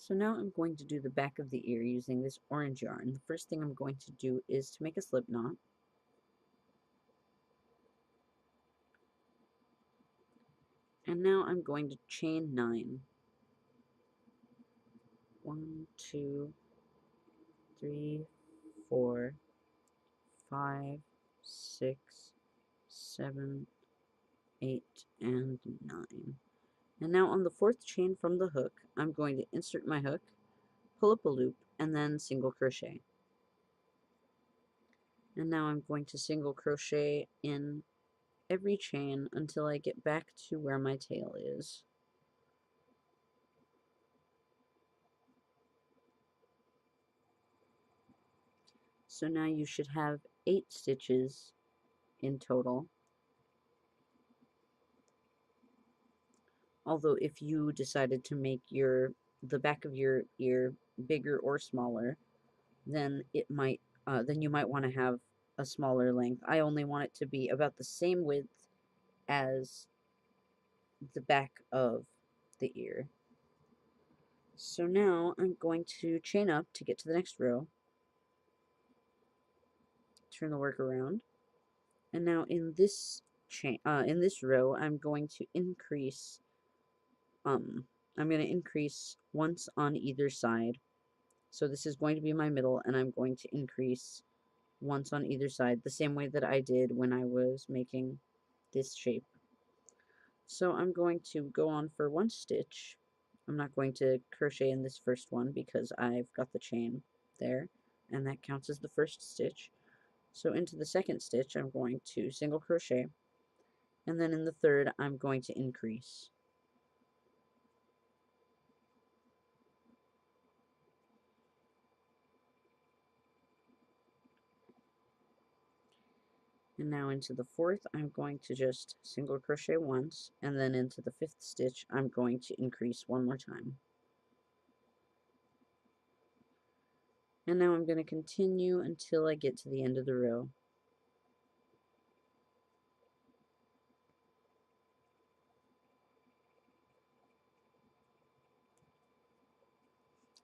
So now I'm going to do the back of the ear using this orange yarn. The first thing I'm going to do is to make a slip knot. And now I'm going to chain 9. 1, 2, 3, 4, 5, 6, 7, 8, and 9. And now on the 4th chain from the hook, I'm going to insert my hook, pull up a loop, and then single crochet. And now I'm going to single crochet in every chain until I get back to where my tail is. So now you should have 8 stitches in total. Although if you decided to make the back of your ear bigger or smaller, then then you might want to have a smaller length. I only want it to be about the same width as the back of the ear. So now I'm going to chain up to get to the next row, turn the work around, and now in this row I'm going to increase once on either side. So this is going to be my middle, and I'm going to increase once on either side, the same way that I did when I was making this shape. So I'm going to go on for 1 stitch. I'm not going to crochet in this first one because I've got the chain there, and that counts as the first stitch. So into the second stitch I'm going to single crochet, and then in the third I'm going to increase. And now into the fourth I'm going to just single crochet once, and then into the 5th stitch I'm going to increase one more time. And now I'm going to continue until I get to the end of the row.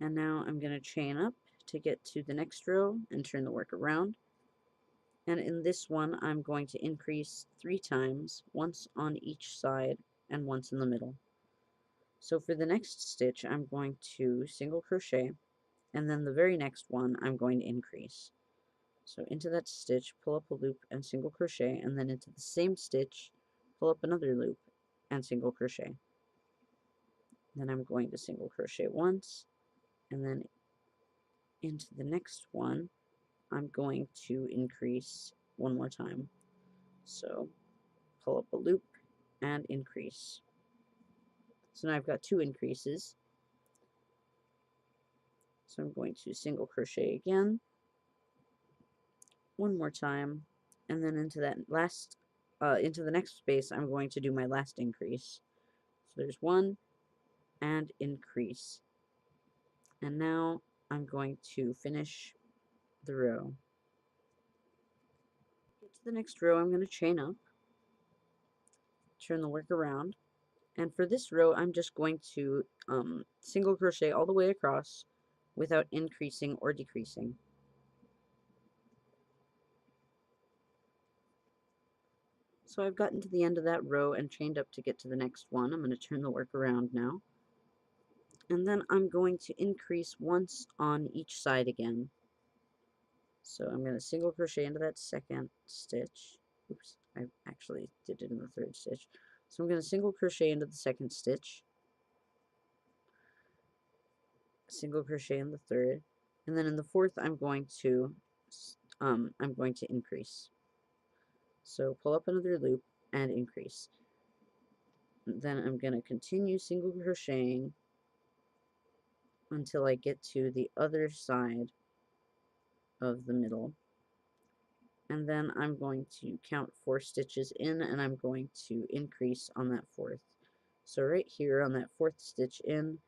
And now I'm going to chain up to get to the next row and turn the work around. And in this one I'm going to increase 3 times, once on each side and once in the middle. So for the next stitch I'm going to single crochet, and then the very next one I'm going to increase. So into that stitch, pull up a loop and single crochet, and then into the same stitch, pull up another loop and single crochet. Then I'm going to single crochet once, and then into the next one I'm going to increase one more time. So pull up a loop and increase. So now I've got 2 increases. So I'm going to single crochet again, one more time, and then into the next space I'm going to do my last increase. So there's 1 and increase. And now I'm going to finish the row. Get to the next row, I'm going to chain up, turn the work around, and for this row I'm just going to single crochet all the way across without increasing or decreasing. So I've gotten to the end of that row and chained up to get to the next one. I'm going to turn the work around now, and then I'm going to increase once on each side again. So I'm going to single crochet into that second stitch. Oops, I actually did it in the 3rd stitch. So I'm going to single crochet into the 2nd stitch, single crochet in the 3rd, and then in the 4th I'm going to increase. So pull up another loop and increase. Then I'm going to continue single crocheting until I get to the other side of the middle, and then I'm going to count 4 stitches in, and I'm going to increase on that 4th. So right here on that 4th stitch in,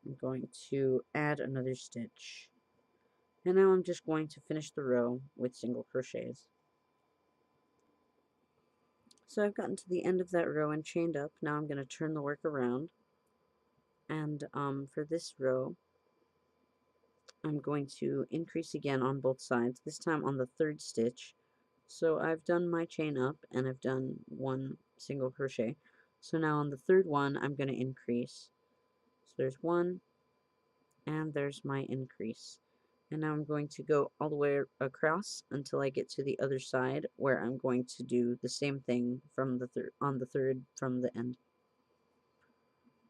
I'm going to add another stitch, and now I'm just going to finish the row with single crochets. So I've gotten to the end of that row and chained up. Now I'm going to turn the work around, And for this row, I'm going to increase again on both sides, this time on the third stitch. So I've done my chain up and I've done one single crochet. So now on the third one, I'm going to increase. So there's one, and there's my increase. And now I'm going to go all the way across until I get to the other side, where I'm going to do the same thing from the on the third from the end.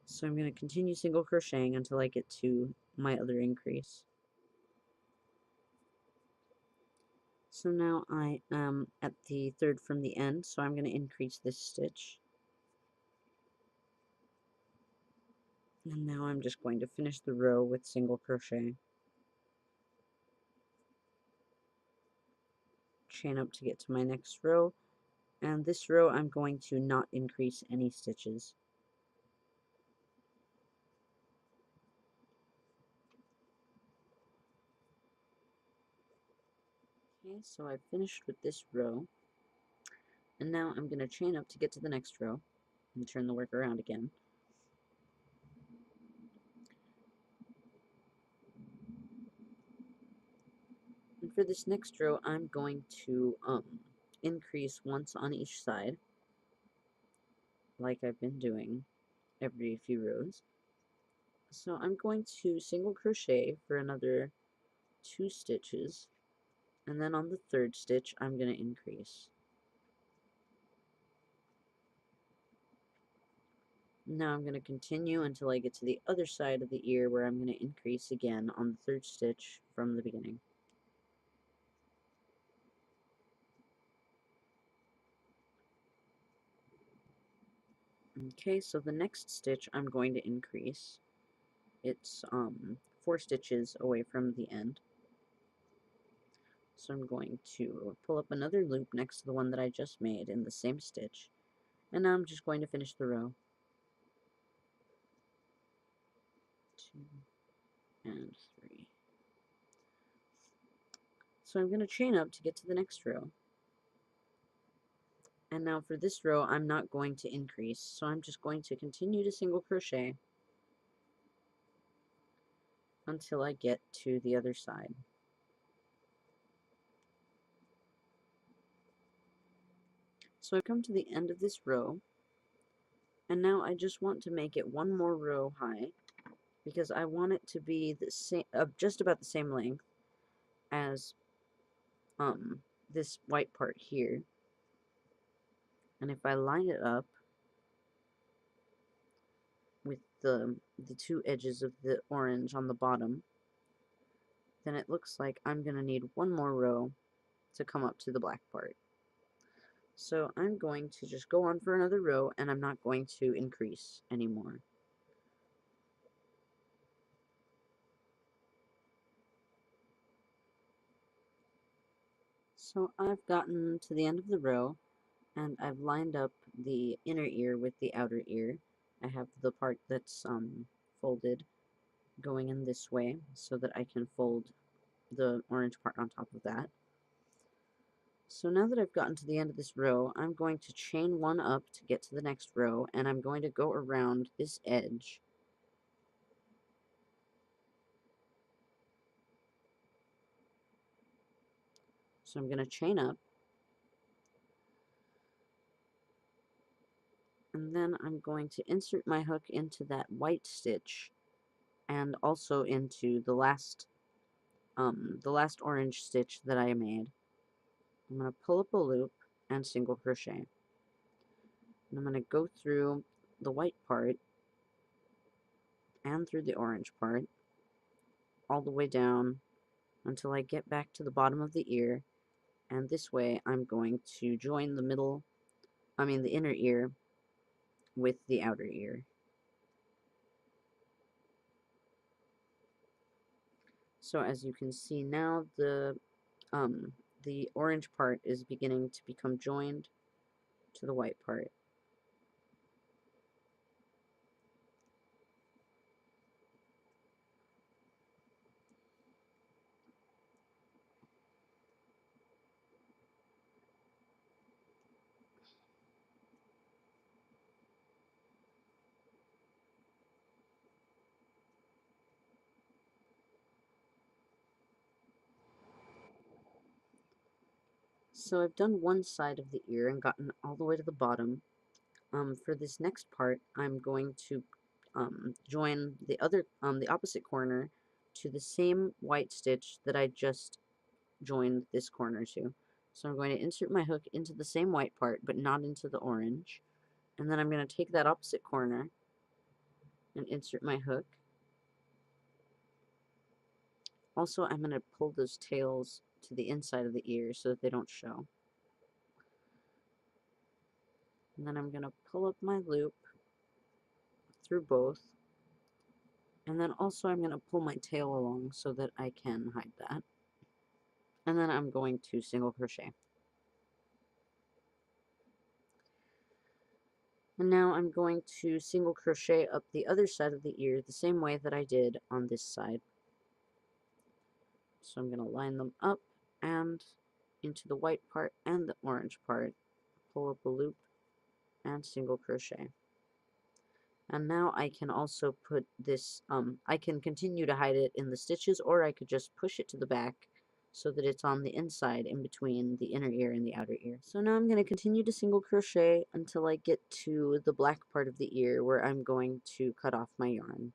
So I'm going to continue single crocheting until I get to my other increase. So now I am at the third from the end, so I'm going to increase this stitch. And now I'm just going to finish the row with single crochet. Chain up to get to my next row, and this row I'm going to not increase any stitches. Okay, so I've finished with this row, and now I'm going to chain up to get to the next row and turn the work around again. And for this next row, I'm going to increase once on each side, like I've been doing every few rows. So I'm going to single crochet for another 2 stitches, and then on the third stitch I'm going to increase. Now I'm going to continue until I get to the other side of the ear, where I'm going to increase again on the third stitch from the beginning. Okay, so the next stitch I'm going to increase. It's 4 stitches away from the end. So I'm going to pull up another loop next to the one that I just made in the same stitch, and now I'm just going to finish the row. 2 and 3. So I'm going to chain up to get to the next row. And now for this row, I'm not going to increase, so I'm just going to continue to single crochet until I get to the other side. So I've come to the end of this row, and now I just want to make it one more row high, because I want it to be the same, just about the same length as this white part here. And if I line it up with the 2 edges of the orange on the bottom, then it looks like I'm going to need one more row to come up to the black part. So I'm going to just go on for another row, and I'm not going to increase anymore. So I've gotten to the end of the row, and I've lined up the inner ear with the outer ear. I have the part that's folded going in this way, so that I can fold the orange part on top of that. So now that I've gotten to the end of this row, I'm going to chain one up to get to the next row, and I'm going to go around this edge. So I'm going to chain up, and then I'm going to insert my hook into that white stitch, and also into the last orange stitch that I made. I'm going to pull up a loop and single crochet. And I'm going to go through the white part and through the orange part all the way down until I get back to the bottom of the ear, and this way I'm going to join the inner ear with the outer ear. So as you can see now, the orange part is beginning to become joined to the white part. So I've done one side of the ear and gotten all the way to the bottom. For this next part, I'm going to join the opposite corner to the same white stitch that I just joined this corner to. So I'm going to insert my hook into the same white part, but not into the orange. And then I'm going to take that opposite corner and insert my hook. Also, I'm going to pull those tails to the inside of the ear so that they don't show. And then I'm going to pull up my loop through both. And then also I'm going to pull my tail along so that I can hide that. And then I'm going to single crochet. And now I'm going to single crochet up the other side of the ear the same way that I did on this side. So I'm going to line them up and into the white part and the orange part, pull up a loop and single crochet. And now I can also put this, I can continue to hide it in the stitches, or I could just push it to the back so that it's on the inside in between the inner ear and the outer ear. So now I'm going to continue to single crochet until I get to the black part of the ear where I'm going to cut off my yarn.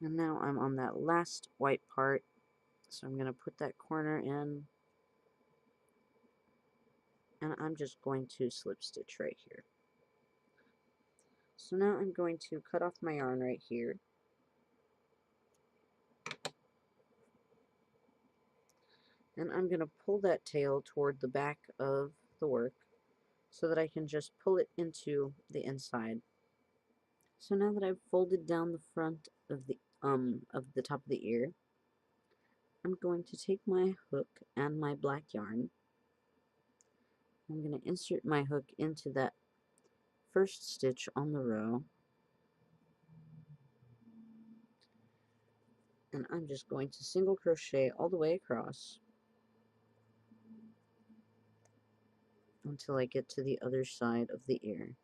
And now I'm on that last white part, so I'm going to put that corner in, and I'm just going to slip stitch right here. So now I'm going to cut off my yarn right here, and I'm going to pull that tail toward the back of the work so that I can just pull it into the inside. So now that I've folded down the front of the top of the ear, I'm going to take my hook and my black yarn. I'm going to insert my hook into that first stitch on the row, and I'm just going to single crochet all the way across until I get to the other side of the ear.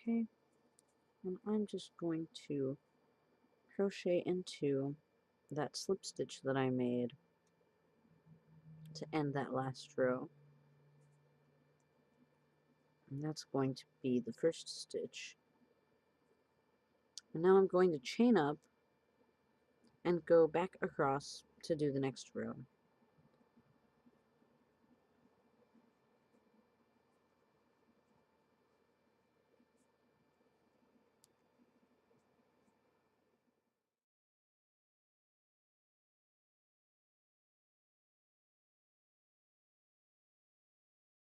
Okay, and I'm just going to crochet into that slip stitch that I made to end that last row. And that's going to be the first stitch. And now I'm going to chain up and go back across to do the next row.